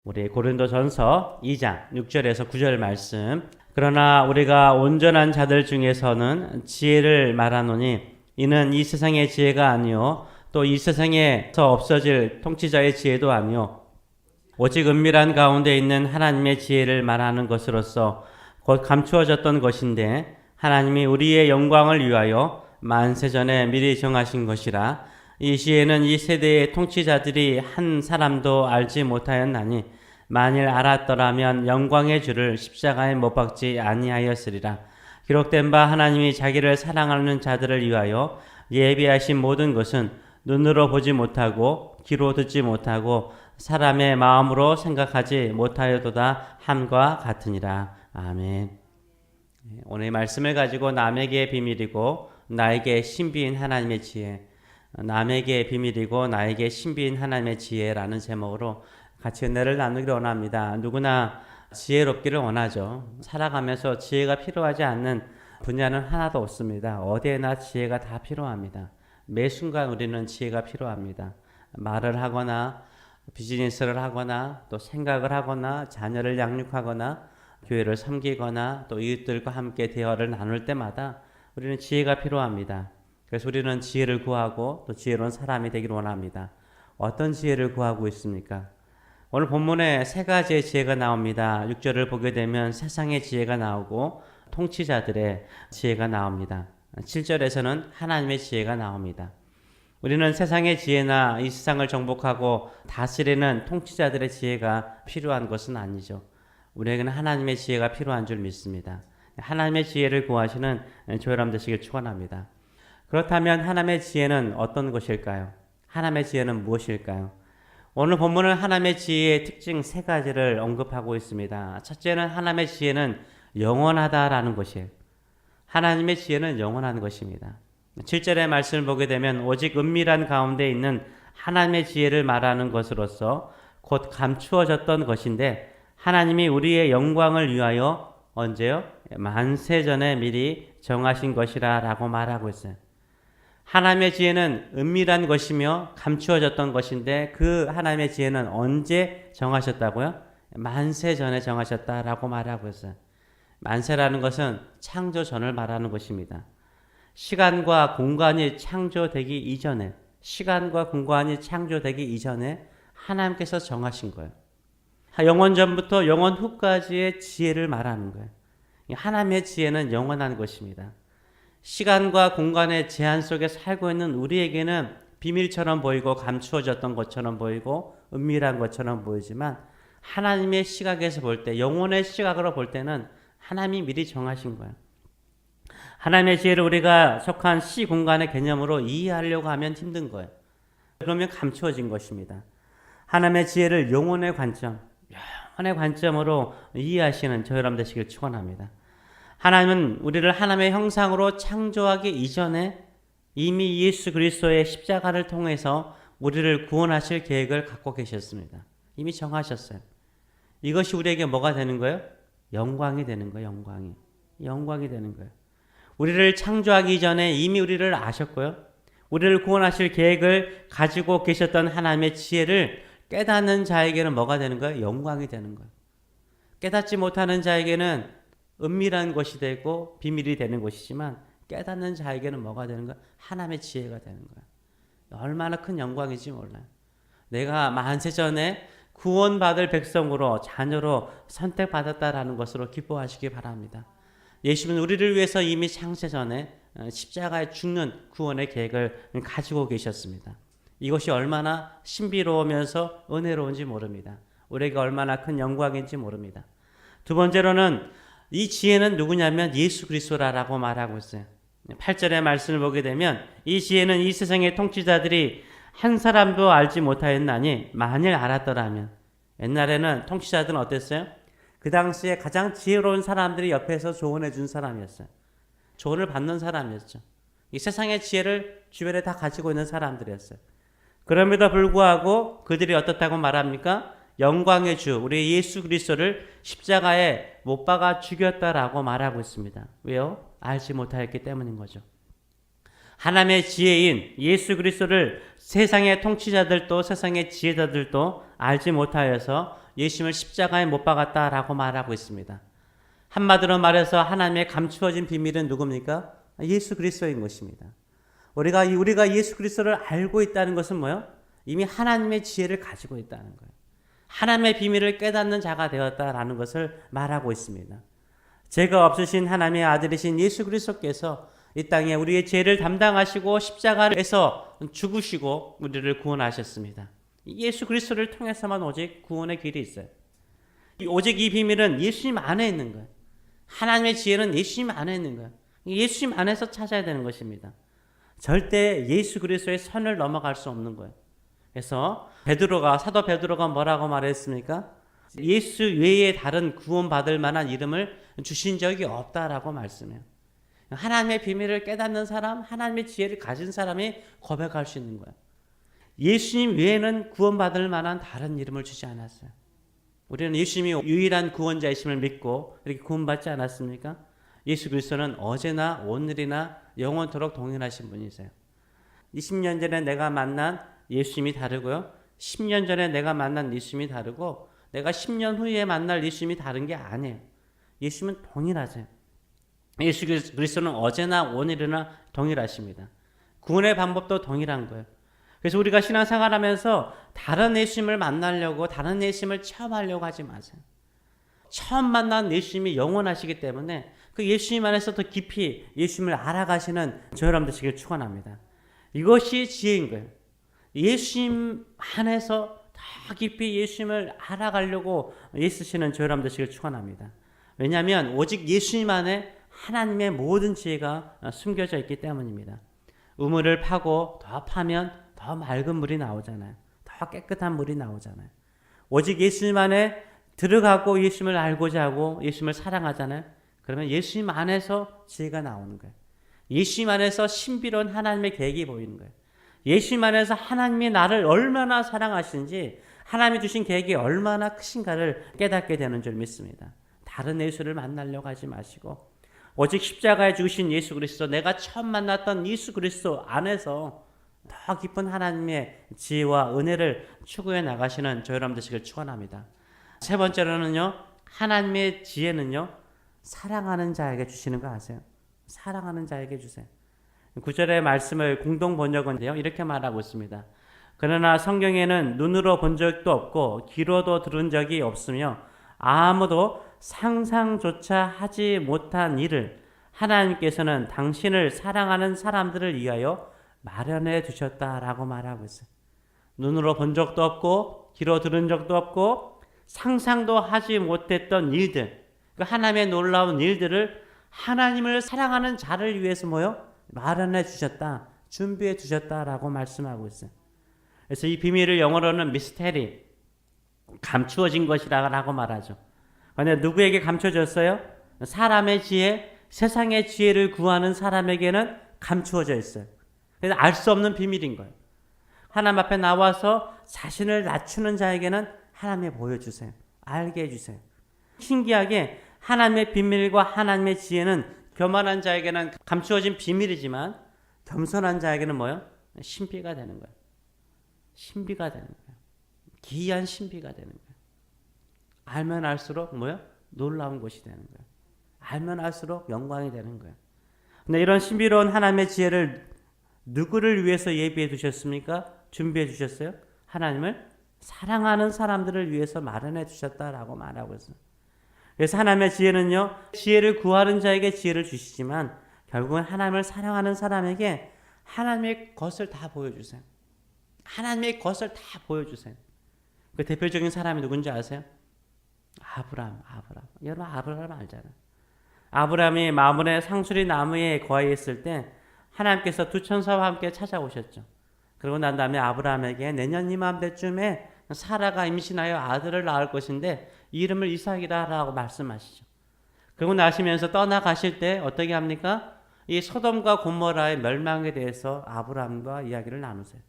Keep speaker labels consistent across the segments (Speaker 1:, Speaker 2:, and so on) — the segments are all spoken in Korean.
Speaker 1: 우리 고린도전서 2장 6절에서 9절 말씀. 그러나 우리가 온전한 자들 중에서는 지혜를 말하노니 이는 이 세상의 지혜가 아니요 또 이 세상에서 없어질 통치자의 지혜도 아니요 오직 은밀한 가운데 있는 하나님의 지혜를 말하는 것으로서 곧 감추어졌던 것인데 하나님이 우리의 영광을 위하여 만세전에 미리 정하신 것이라. 이 시에는 이 세대의 통치자들이 한 사람도 알지 못하였나니 만일 알았더라면 영광의 주를 십자가에 못 박지 아니하였으리라. 기록된 바 하나님이 자기를 사랑하는 자들을 위하여 예비하신 모든 것은 눈으로 보지 못하고 귀로 듣지 못하고 사람의 마음으로 생각하지 못하여도다 함과 같으니라. 아멘. 오늘 말씀을 가지고 남에게 비밀이고 나에게 신비인 하나님의 지혜, 남에게 비밀이고 나에게 신비인 하나님의 지혜라는 제목으로 같이 은혜를 나누기를 원합니다. 누구나 지혜롭기를 원하죠. 살아가면서 지혜가 필요하지 않는 분야는 하나도 없습니다. 어디에나 지혜가 다 필요합니다. 매 순간 우리는 지혜가 필요합니다. 말을 하거나 비즈니스를 하거나 또 생각을 하거나 자녀를 양육하거나 교회를 섬기거나 또 이웃들과 함께 대화를 나눌 때마다 우리는 지혜가 필요합니다. 그래서 우리는 지혜를 구하고 또 지혜로운 사람이 되기를 원합니다. 어떤 지혜를 구하고 있습니까? 오늘 본문에 세 가지의 지혜가 나옵니다. 6절을 보게 되면 세상의 지혜가 나오고 통치자들의 지혜가 나옵니다. 7절에서는 하나님의 지혜가 나옵니다. 우리는 세상의 지혜나 이 세상을 정복하고 다스리는 통치자들의 지혜가 필요한 것은 아니죠. 우리에게는 하나님의 지혜가 필요한 줄 믿습니다. 하나님의 지혜를 구하시는 저와 여러분 되시길 축원합니다. 그렇다면 하나님의 지혜는 어떤 것일까요? 하나님의 지혜는 무엇일까요? 오늘 본문은 하나님의 지혜의 특징 세 가지를 언급하고 있습니다. 첫째는 하나님의 지혜는 영원하다라는 것이에요. 하나님의 지혜는 영원한 것입니다. 7절의 말씀을 보게 되면 오직 은밀한 가운데 있는 하나님의 지혜를 말하는 것으로서 곧 감추어졌던 것인데 하나님이 우리의 영광을 위하여 언제요? 만세전에 미리 정하신 것이라 라고 말하고 있어요. 하나님의 지혜는 은밀한 것이며 감추어졌던 것인데 그 하나님의 지혜는 언제 정하셨다고요? 만세전에 정하셨다라고 말하고 있어요. 만세라는 것은 창조 전을 말하는 것입니다. 시간과 공간이 창조되기 이전에, 시간과 공간이 창조되기 이전에 하나님께서 정하신 거예요. 영원 전부터 영원 후까지의 지혜를 말하는 거예요. 하나님의 지혜는 영원한 것입니다. 시간과 공간의 제한 속에 살고 있는 우리에게는 비밀처럼 보이고 감추어졌던 것처럼 보이고 은밀한 것처럼 보이지만 하나님의 시각에서 볼 때, 영혼의 시각으로 볼 때는 하나님이 미리 정하신 거예요. 하나님의 지혜를 우리가 속한 시 공간의 개념으로 이해하려고 하면 힘든 거예요. 그러면 감추어진 것입니다. 하나님의 지혜를 영혼의 관점, 영혼의 관점으로 이해하시는 저와 여러분 되시길 축원합니다. 하나님은 우리를 하나님의 형상으로 창조하기 이전에 이미 예수 그리스도의 십자가를 통해서 우리를 구원하실 계획을 갖고 계셨습니다. 이미 정하셨어요. 이것이 우리에게 뭐가 되는 거예요? 영광이 되는 거예요. 영광이 되는 거예요. 우리를 창조하기 전에 이미 우리를 아셨고요. 우리를 구원하실 계획을 가지고 계셨던 하나님의 지혜를 깨닫는 자에게는 뭐가 되는 거예요? 영광이 되는 거예요. 깨닫지 못하는 자에게는 은밀한 것이 되고 비밀이 되는 것이지만 깨닫는 자에게는 뭐가 되는 거야? 하나님의 지혜가 되는 거야. 얼마나 큰 영광인지 몰라요. 내가 만세전에 구원받을 백성으로 자녀로 선택받았다라는 것으로 기뻐하시기 바랍니다. 예수님은 우리를 위해서 이미 창세전에 십자가에 죽는 구원의 계획을 가지고 계셨습니다. 이것이 얼마나 신비로우면서 은혜로운지 모릅니다. 우리에게 얼마나 큰 영광인지 모릅니다. 두 번째로는 이 지혜는 누구냐면 예수 그리스도라고 말하고 있어요. 8절의 말씀을 보게 되면 이 지혜는 이 세상의 통치자들이 한 사람도 알지 못하였나니 만일 알았더라면. 옛날에는 통치자들은 어땠어요? 그 당시에 가장 지혜로운 사람들이 옆에서 조언해 준 사람이었어요. 조언을 받는 사람이었죠. 이 세상의 지혜를 주변에 다 가지고 있는 사람들이었어요. 그럼에도 불구하고 그들이 어떻다고 말합니까? 영광의 주 우리 예수 그리스도를 십자가에 못 박아 죽였다라고 말하고 있습니다. 왜요? 알지 못하였기 때문인 거죠. 하나님의 지혜인 예수 그리스도를 세상의 통치자들도 세상의 지혜자들도 알지 못하여서 예수님을 십자가에 못 박았다라고 말하고 있습니다. 한마디로 말해서 하나님의 감추어진 비밀은 누굽니까? 예수 그리스도인 것입니다. 우리가 예수 그리스도를 알고 있다는 것은 뭐예요? 이미 하나님의 지혜를 가지고 있다는 거예요. 하나님의 비밀을 깨닫는 자가 되었다라는 것을 말하고 있습니다. 죄가 없으신 하나님의 아들이신 예수 그리스도께서 이 땅에 우리의 죄를 담당하시고 십자가에서 죽으시고 우리를 구원하셨습니다. 예수 그리스도를 통해서만 오직 구원의 길이 있어요. 오직 이 비밀은 예수님 안에 있는 거예요. 하나님의 지혜는 예수님 안에 있는 거예요. 예수님 안에서 찾아야 되는 것입니다. 절대 예수 그리스도의 선을 넘어갈 수 없는 거예요. 그래서 사도 베드로가 뭐라고 말했습니까? 예수 외에 다른 구원받을 만한 이름을 주신 적이 없다라고 말씀해요. 하나님의 비밀을 깨닫는 사람, 하나님의 지혜를 가진 사람이 고백할 수 있는 거예요. 예수님 외에는 구원받을 만한 다른 이름을 주지 않았어요. 우리는 예수님이 유일한 구원자이심을 믿고 이렇게 구원받지 않았습니까? 예수 그리스도는 어제나 오늘이나 영원토록 동일하신 분이세요. 20년 전에 내가 만난 예수님이 다르고요. 10년 전에 내가 만난 예수님이 다르고 내가 10년 후에 만날 예수님이 다른 게 아니에요. 예수님은 동일하세요. 예수 그리스도는 어제나 오늘이나 동일하십니다. 구원의 방법도 동일한 거예요. 그래서 우리가 신앙생활하면서 다른 예수님을 만나려고 다른 예수님을 체험하려고 하지 마세요. 처음 만난 예수님이 영원하시기 때문에 그 예수님 안에서 더 깊이 예수님을 알아가시는 저 여러분 되시길 축원합니다. 이것이 지혜인 거예요. 예수님 안에서 더 깊이 예수님을 알아가려고 애쓰시는 저 여러분 되시길 축원합니다. 왜냐하면 오직 예수님 안에 하나님의 모든 지혜가 숨겨져 있기 때문입니다. 우물을 파고 더 파면 더 맑은 물이 나오잖아요. 더 깨끗한 물이 나오잖아요. 오직 예수님 안에 들어가고 예수님을 알고자 하고 예수님을 사랑하잖아요. 그러면 예수님 안에서 지혜가 나오는 거예요. 예수님 안에서 신비로운 하나님의 계획이 보이는 거예요. 예수님 안에서 하나님이 나를 얼마나 사랑하시는지 하나님이 주신 계획이 얼마나 크신가를 깨닫게 되는 줄 믿습니다. 다른 예수를 만나려고 하지 마시고 오직 십자가에 죽으신 예수 그리스도, 내가 처음 만났던 예수 그리스도 안에서 더 깊은 하나님의 지혜와 은혜를 추구해 나가시는 저 여러분 되시길 축원합니다. 세 번째로는요, 하나님의 지혜는요, 사랑하는 자에게 주시는 거 아세요? 사랑하는 자에게 주세요. 9절의 말씀을 공동 번역은요, 이렇게 말하고 있습니다. 그러나 성경에는 눈으로 본 적도 없고 귀로도 들은 적이 없으며 아무도 상상조차 하지 못한 일을 하나님께서는 당신을 사랑하는 사람들을 위하여 마련해 두셨다라고 말하고 있어요. 눈으로 본 적도 없고 귀로 들은 적도 없고 상상도 하지 못했던 일들, 그 하나님의 놀라운 일들을 하나님을 사랑하는 자를 위해서 마련해 주셨다, 준비해 두셨다라고 말씀하고 있어요. 그래서 이 비밀을 영어로는 미스테리, 감추어진 것이라고 말하죠. 그런데 누구에게 감춰졌어요? 사람의 지혜, 세상의 지혜를 구하는 사람에게는 감추어져 있어요. 그래서 알 수 없는 비밀인 거예요. 하나님 앞에 나와서 자신을 낮추는 자에게는 하나님이 보여주세요. 알게 해주세요. 신기하게 하나님의 비밀과 하나님의 지혜는 교만한 자에게는 감추어진 비밀이지만 겸손한 자에게는 신비가 되는 거예요. 신비가 되는 거예요. 기이한 신비가 되는 거예요. 알면 알수록 놀라운 것이 되는 거예요. 알면 알수록 영광이 되는 거예요. 근데 이런 신비로운 하나님의 지혜를 누구를 위해서 예비해 두셨습니까? 준비해 주셨어요? 하나님을 사랑하는 사람들을 위해서 마련해 주셨다라고 말하고 있어요. 그래서 하나님의 지혜는요, 지혜를 구하는 자에게 지혜를 주시지만 결국은 하나님을 사랑하는 사람에게 하나님의 것을 다 보여주세요. 하나님의 것을 다 보여주세요. 그 대표적인 사람이 누군지 아세요? 아브라함. 여러분 아브라함 알잖아요. 아브라함이 마므레 상수리 나무에 거하였을 때 하나님께서 두 천사와 함께 찾아오셨죠. 그러고 난 다음에 아브라함에게 내년 이맘때쯤에 사라가 임신하여 아들을 낳을 것인데 이름을 이삭이라고 말씀하시죠. 그러고 나시면서 떠나가실 때 어떻게 합니까? 이 소돔과 고모라의 멸망에 대해서 아브라함과 이야기를 나누세요.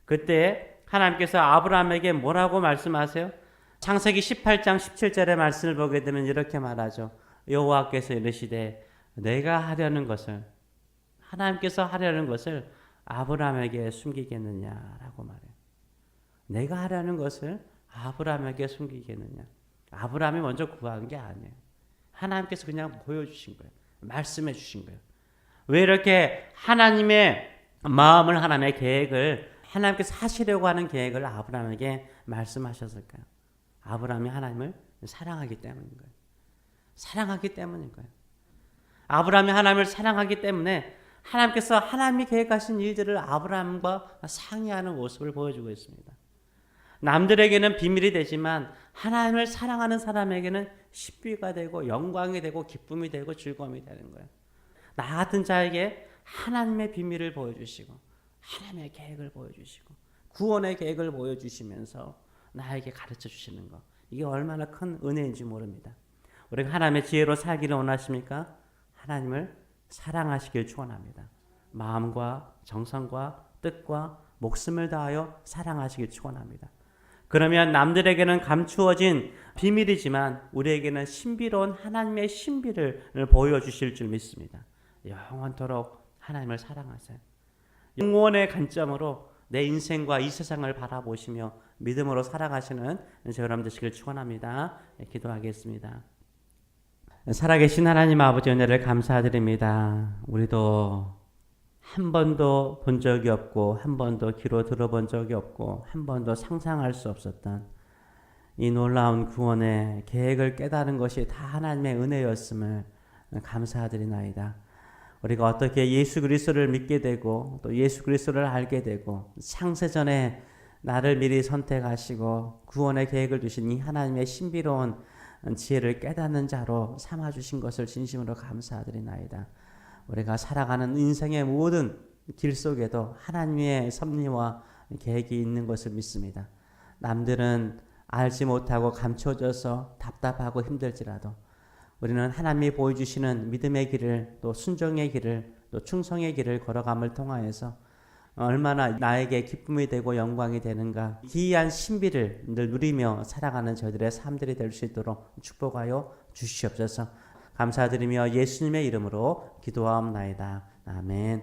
Speaker 1: 그때 하나님께서 아브라함에게 뭐라고 말씀하세요? 창세기 18장 17절의 말씀을 보게 되면 이렇게 말하죠. 여호와께서 이르시되 내가 하려는 것을, 하나님께서 하려는 것을 아브라함에게 숨기겠느냐라고 말해요. 내가 하려는 것을 아브라함에게 숨기겠느냐? 아브라함이 먼저 구한 게 아니에요. 하나님께서 그냥 보여주신 거예요. 말씀해 주신 거예요. 왜 이렇게 하나님의 마음을, 하나님의 계획을, 하나님께서 하시려고 하는 계획을 아브라함에게 말씀하셨을까요? 아브라함이 하나님을 사랑하기 때문인 거예요. 사랑하기 때문인 거예요. 아브라함이 하나님을 사랑하기 때문에 하나님께서 하나님이 계획하신 일들을 아브라함과 상의하는 모습을 보여주고 있습니다. 남들에게는 비밀이 되지만 하나님을 사랑하는 사람에게는 신비가 되고 영광이 되고 기쁨이 되고 즐거움이 되는 거예요. 나 같은 자에게 하나님의 비밀을 보여주시고 하나님의 계획을 보여주시고 구원의 계획을 보여주시면서 나에게 가르쳐 주시는 것, 이게 얼마나 큰 은혜인지 모릅니다. 우리가 하나님의 지혜로 살기를 원하십니까? 하나님을 사랑하시길 축원합니다. 마음과 정성과 뜻과 목숨을 다하여 사랑하시길 축원합니다. 그러면 남들에게는 감추어진 비밀이지만 우리에게는 신비로운 하나님의 신비를 보여주실 줄 믿습니다. 영원토록 하나님을 사랑하세요. 영원의 관점으로 내 인생과 이 세상을 바라보시며 믿음으로 살아가시는 저 여러분 되시길 축원합니다. 기도하겠습니다. 살아계신 하나님 아버지 은혜를 감사드립니다. 우리도 한 번도 본 적이 없고 한 번도 귀로 들어본 적이 없고 한 번도 상상할 수 없었던 이 놀라운 구원의 계획을 깨달은 것이 다 하나님의 은혜였음을 감사드리나이다. 우리가 어떻게 예수 그리스도를 믿게 되고 또 예수 그리스도를 알게 되고 창세전에 나를 미리 선택하시고 구원의 계획을 주신 이 하나님의 신비로운 지혜를 깨닫는 자로 삼아주신 것을 진심으로 감사드리나이다. 우리가 살아가는 인생의 모든 길 속에도 하나님의 섭리와 계획이 있는 것을 믿습니다. 남들은 알지 못하고 감춰져서 답답하고 힘들지라도 우리는 하나님이 보여주시는 믿음의 길을, 또 순종의 길을, 또 충성의 길을 걸어감을 통하여서 얼마나 나에게 기쁨이 되고 영광이 되는가, 기이한 신비를 늘 누리며 살아가는 저희들의 삶들이 될 수 있도록 축복하여 주시옵소서. 감사드리며 예수님의 이름으로 기도하옵나이다. 아멘.